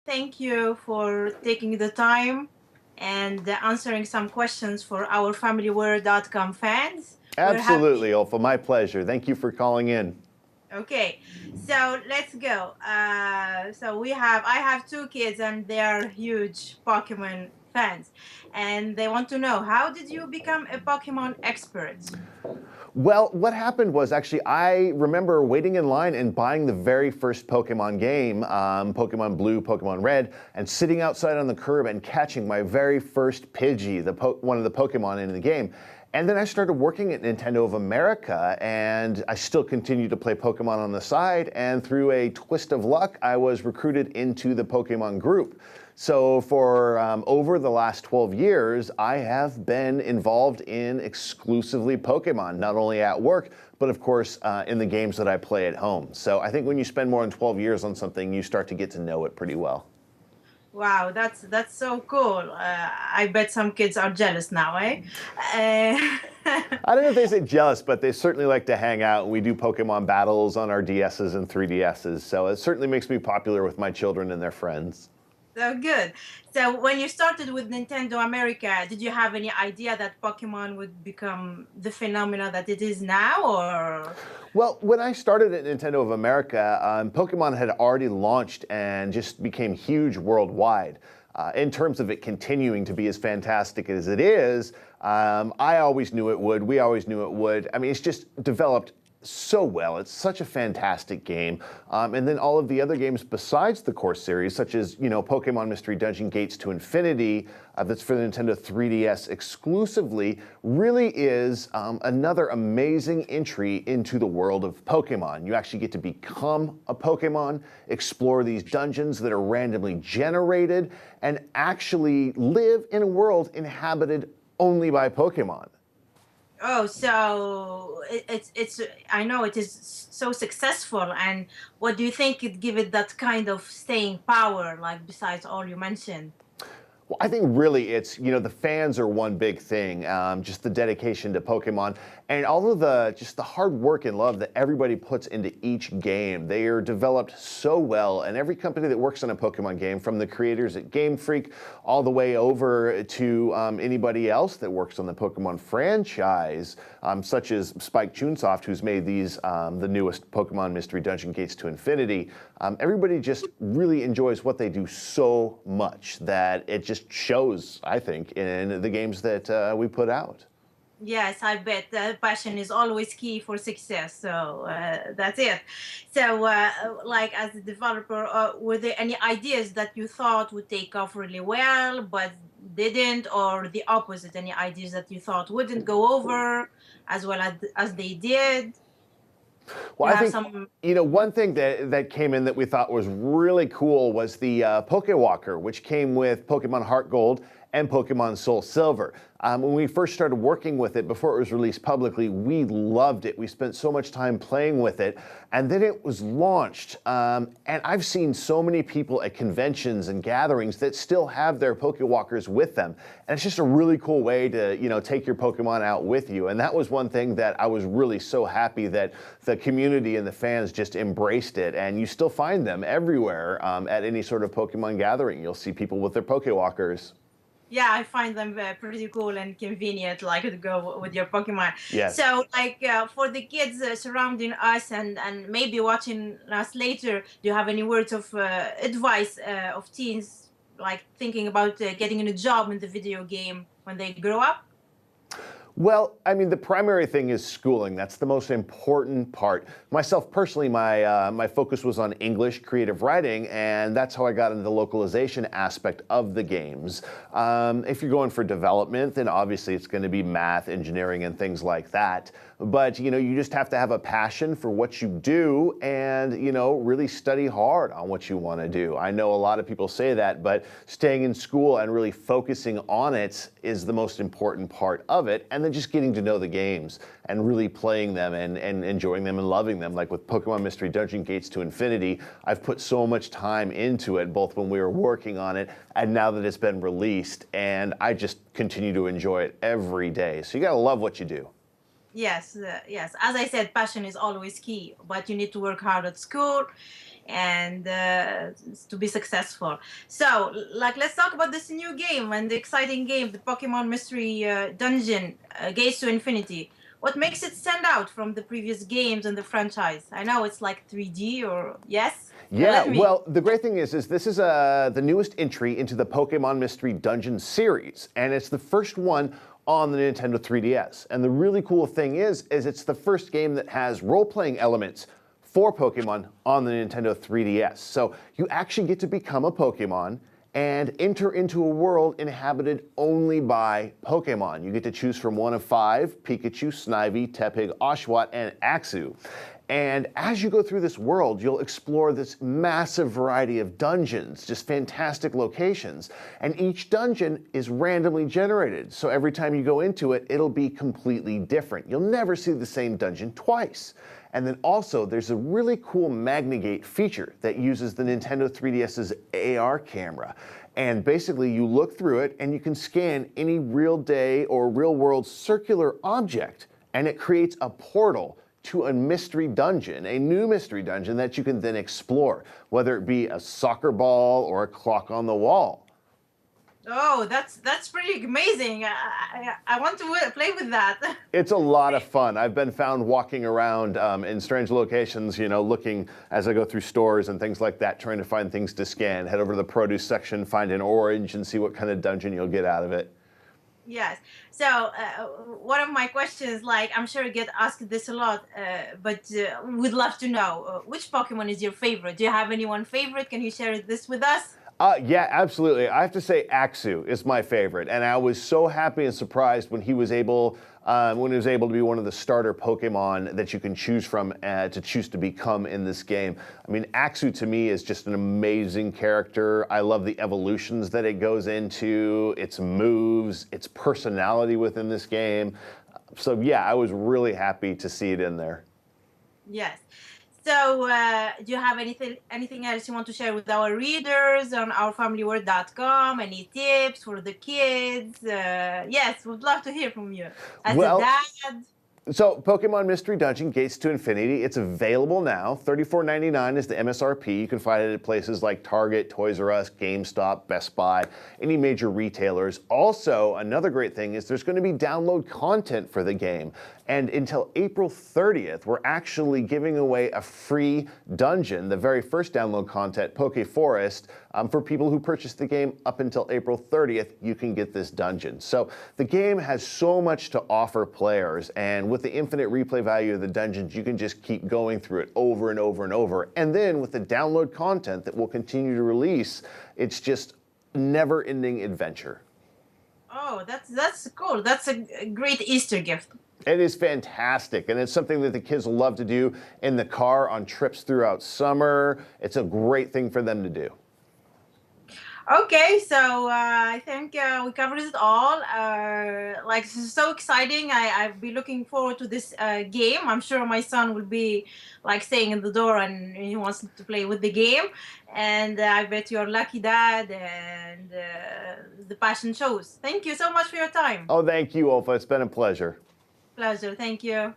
thank you for taking the time and answering some questions for our familyware.com fans. We're Absolutely, happy. Olfa. My pleasure. Thank you for calling in. Okay, so let's go. I have two kids and they are huge Pokemon fans. And they want to know, how did you become a Pokemon expert? Well, what happened was actually I remember waiting in line and buying the very first Pokemon game, Pokemon Blue, Pokemon Red, and sitting outside on the curb and catching my very first Pidgey, one of the Pokemon in the game. And then I started working at Nintendo of America, and I still continued to play Pokemon on the side. And through a twist of luck, I was recruited into the Pokemon group. So for over the last 12 years, I have been involved in exclusively Pokemon, not only at work, but of course in the games that I play at home. So I think when you spend more than 12 years on something, you start to get to know it pretty well. Wow, that's so cool. I bet some kids are jealous now, eh? I don't know if they say jealous, but they certainly like to hang out. We do Pokemon battles on our DSs and 3DSs, so it certainly makes me popular with my children and their friends. So good. So when you started with Nintendo America, did you have any idea that Pokemon would become the phenomena that it is now, or? Well, when I started at Nintendo of America, Pokemon had already launched and just became huge worldwide. In terms of it continuing to be as fantastic as it is, I always knew it would. We always knew it would. I mean, it's just developed so well. It's such a fantastic game. And then all of the other games besides the core series, such as, Pokemon Mystery Dungeon Gates to Infinity, that's for the Nintendo 3DS exclusively, really is another amazing entry into the world of Pokemon. You actually get to become a Pokemon, explore these dungeons that are randomly generated, and actually live in a world inhabited only by Pokemon. Oh, so it's I know it is so successful. And what do you think could give it that kind of staying power, like besides all you mentioned? Well, I think really it's, the fans are one big thing, just the dedication to Pokemon and all of just the hard work and love that everybody puts into each game. They are developed so well, and every company that works on a Pokemon game, from the creators at Game Freak all the way over to anybody else that works on the Pokemon franchise, such as Spike Chunsoft, who's made these, the newest Pokemon Mystery Dungeon Gates to Infinity. Everybody just really enjoys what they do so much that it just shows, I think, in the games that we put out. Yes, I bet passion is always key for success. So that's it. So, like as a developer, were there any ideas that you thought would take off really well but didn't, or the opposite? Any ideas that you thought wouldn't go over as well as they did? Well, You I have think, some. one thing that came in that we thought was really cool was the Pokewalker, which came with Pokemon Heart Gold and Pokemon Soul Silver. When we first started working with it, before it was released publicly, we loved it. We spent so much time playing with it. And then it was launched. And I've seen so many people at conventions and gatherings that still have their Pokewalkers with them. And it's just a really cool way to, take your Pokemon out with you. And that was one thing that I was really so happy that the community and the fans just embraced it. And you still find them everywhere at any sort of Pokemon gathering. You'll see people with their Pokewalkers. Yeah, I find them pretty cool and convenient, like to go with your Pokemon. Yes. So, like for the kids surrounding us and maybe watching us later, do you have any words of advice of teens like thinking about getting a job in the video game when they grow up? Well, I mean, the primary thing is schooling. That's the most important part. Myself personally, my focus was on English creative writing, and that's how I got into the localization aspect of the games. If you're going for development, then obviously it's going to be math, engineering, and things like that. But, you just have to have a passion for what you do and, really study hard on what you want to do. I know a lot of people say that, but staying in school and really focusing on it is the most important part of it. And then just getting to know the games and really playing them and enjoying them and loving them. Like with Pokemon Mystery Dungeon Gates to Infinity, I've put so much time into it, both when we were working on it and now that it's been released. And I just continue to enjoy it every day. So you got to love what you do. Yes, yes. As I said, passion is always key, but you need to work hard at school. and to be successful. So, like, let's talk about this new game and the exciting game, the Pokemon Mystery Dungeon, Gates to Infinity. What makes it stand out from the previous games in the franchise? I know it's like 3D, or yes? Yeah, Let me. well, the great thing is this is the newest entry into the Pokemon Mystery Dungeon series, and it's the first one on the Nintendo 3DS. And the really cool thing is it's the first game that has role-playing elements for Pokemon on the Nintendo 3DS. So you actually get to become a Pokemon and enter into a world inhabited only by Pokemon. You get to choose from one of 5: Pikachu, Snivy, Tepig, Oshawott, and Axew. And as you go through this world, you'll explore this massive variety of dungeons, just fantastic locations. And each dungeon is randomly generated. So every time you go into it, it'll be completely different. You'll never see the same dungeon twice. And then also, there's a really cool Magnigate feature that uses the Nintendo 3DS's AR camera. And basically, you look through it and you can scan any real-day or real-world circular object, and it creates a portal to a mystery dungeon, a new mystery dungeon that you can then explore, whether it be a soccer ball or a clock on the wall. Oh, that's pretty amazing. I want to play with that. It's a lot of fun. I've been found walking around in strange locations, looking as I go through stores and things like that, trying to find things to scan. Head over to the produce section, find an orange, and see what kind of dungeon you'll get out of it. Yes. So one of my questions, like I'm sure you get asked this a lot, but we'd love to know which Pokemon is your favorite? Do you have anyone favorite? Can you share this with us? Yeah, absolutely. I have to say Axew is my favorite, and I was so happy and surprised when he was able to be one of the starter Pokemon that you can choose from to choose to become in this game. I mean, Axew to me is just an amazing character. I love the evolutions that it goes into, its moves, its personality within this game. So yeah, I was really happy to see it in there. Yes. So, do you have anything else you want to share with our readers on ourfamilyword.com? Any tips for the kids? Yes, we'd love to hear from you. As a dad. So Pokemon Mystery Dungeon, Gates to Infinity, it's available now. $34.99 is the MSRP. You can find it at places like Target, Toys R Us, GameStop, Best Buy, any major retailers. Also, another great thing is there's going to be download content for the game. And until April 30th, we're actually giving away a free dungeon, the very first download content, Poke Forest. For people who purchase the game up until April 30th, you can get this dungeon. So the game has so much to offer players, and with the infinite replay value of the dungeons, you can just keep going through it over and over and over. And then with the download content that we'll continue to release, it's just never-ending adventure. Oh, that's cool. That's a great Easter gift. It is fantastic, and it's something that the kids will love to do in the car on trips throughout summer. It's a great thing for them to do. Okay, so I think we covered it all. Like, this is so exciting. I'll be looking forward to this game. I'm sure my son will be like staying in the door and he wants to play with the game. And I bet you're lucky, Dad, and the passion shows. Thank you so much for your time. Oh, thank you, Olfa. It's been a pleasure. Pleasure. Thank you.